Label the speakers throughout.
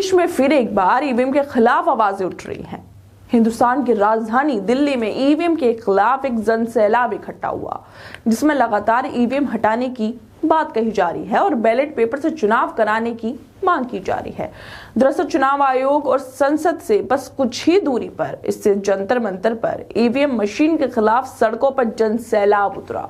Speaker 1: देश में फिर एक बार ईवीएम के खिलाफ आवाजें उठ रही हैं। हिंदुस्तान की राजधानी दिल्ली में ईवीएम के खिलाफ एक जन सैलाब इकट्ठा हुआ, जिसमें लगातार ईवीएम हटाने की बात कही जा रही है और बैलेट पेपर से चुनाव कराने की मांग की जा रही है। दरअसल चुनाव आयोग और संसद से बस कुछ ही दूरी पर इससे जंतर मंतर पर ईवीएम मशीन के खिलाफ सड़कों पर जन सैलाब उतरा।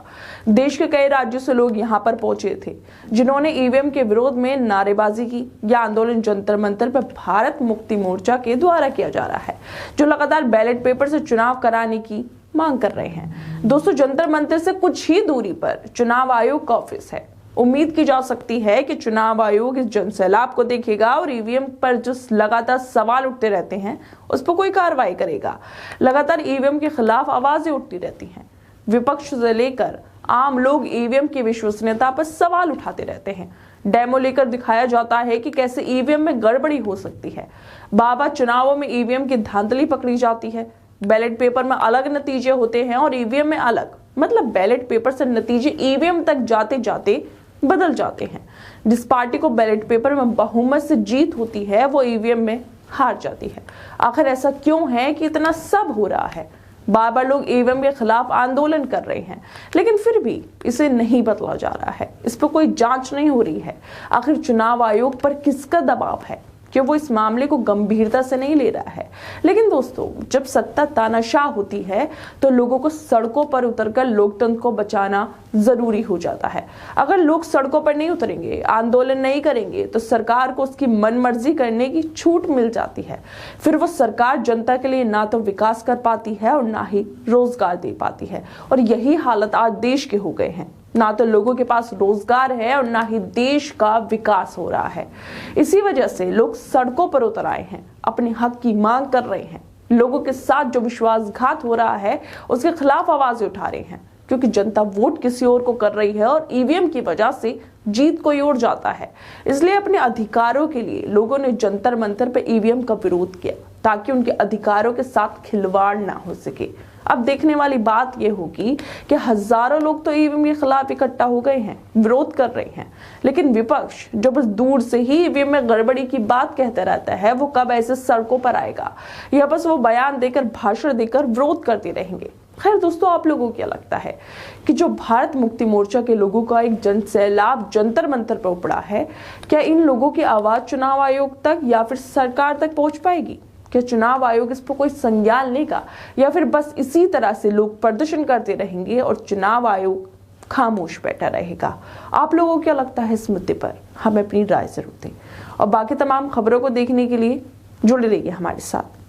Speaker 1: देश के कई राज्यों से लोग यहां पर पहुंचे थे, जिन्होंने ईवीएम के विरोध में नारेबाजी की। यह आंदोलन जंतर मंतर पर भारत मुक्ति मोर्चा के द्वारा किया जा रहा है, जो लगातार बैलेट पेपर से चुनाव कराने की मांग कर रहे हैं। दोस्तों, जंतर मंतर से कुछ ही दूरी पर चुनाव आयोग का ऑफिस है। उम्मीद की जा सकती है कि चुनाव आयोग इस जन सैलाब को देखेगा और ईवीएम पर जो लगातार सवाल उठते रहते हैं उस पर कोई कार्रवाई करेगा। लगातार ईवीएम के खिलाफ आवाजें उठती रहती हैं। विपक्ष से लेकर आम लोग ईवीएम की विश्वसनीयता पर सवाल उठाते रहते हैं। डेमो लेकर दिखाया जाता है कि कैसे ईवीएम में गड़बड़ी हो सकती है। बाबा चुनावों में ईवीएम की धांधली पकड़ी जाती है। बैलेट पेपर में अलग नतीजे होते हैं और ईवीएम में अलग, मतलब बैलेट पेपर से नतीजे ईवीएम तक जाते जाते बदल जाते हैं। जिस पार्टी को बैलेट पेपर में बहुमत से जीत होती है वो ईवीएम में हार जाती है। आखिर ऐसा क्यों है कि इतना सब हो रहा है? बार बार लोग ईवीएम के खिलाफ आंदोलन कर रहे हैं, लेकिन फिर भी इसे नहीं बदला जा रहा है। इस पर कोई जांच नहीं हो रही है। आखिर चुनाव आयोग पर किसका दबाव है कि वो इस मामले को गंभीरता से नहीं ले रहा है? लेकिन दोस्तों, जब सत्ता तानाशाह होती है तो लोगों को सड़कों पर उतरकर लोकतंत्र को बचाना जरूरी हो जाता है। अगर लोग सड़कों पर नहीं उतरेंगे, आंदोलन नहीं करेंगे, तो सरकार को उसकी मनमर्जी करने की छूट मिल जाती है। फिर वो सरकार जनता के लिए ना तो विकास कर पाती है और ना ही रोजगार दे पाती है। और यही हालत आज देश के हो गए हैं। ना तो लोगों के पास रोजगार है और ना ही देश का विकास हो रहा है। इसी वजह से लोग सड़कों पर उतर आए हैं, अपने हक की मांग कर रहे हैं। लोगों के साथ जो विश्वासघात हो रहा है उसके खिलाफ आवाजें उठा रहे हैं, क्योंकि जनता वोट किसी और को कर रही है और ईवीएम की वजह से जीत कोई और जाता है। इसलिए अपने अधिकारों के लिए लोगों ने जंतर मंतर पर ईवीएम का विरोध किया, ताकि उनके अधिकारों के साथ खिलवाड़ ना हो सके। अब देखने वाली बात यह होगी कि हजारों लोग तो ईवीएम के खिलाफ इकट्ठा हो गए हैं, विरोध कर रहे हैं, लेकिन विपक्ष जो बस दूर से ही ईवीएम में गड़बड़ी की बात कहता रहता है, वो कब ऐसे सड़कों पर आएगा या बस वो बयान देकर, भाषण देकर विरोध करते रहेंगे? खैर दोस्तों, आप लोगों को क्या लगता है कि जो भारत मुक्ति मोर्चा के लोगों का एक जन सैलाब जंतर मंतर पर उपड़ा है, क्या इन लोगों की आवाज चुनाव आयोग तक या फिर सरकार तक पहुंच पाएगी? क्या चुनाव आयोग इस पर कोई संज्ञान लेगा या फिर बस इसी तरह से लोग प्रदर्शन करते रहेंगे और चुनाव आयोग खामोश बैठा रहेगा? आप लोगों को क्या लगता है इस मुद्दे पर? हमें अपनी राय जरूर दें और बाकी तमाम खबरों को देखने के लिए जुड़े रहिए हमारे साथ।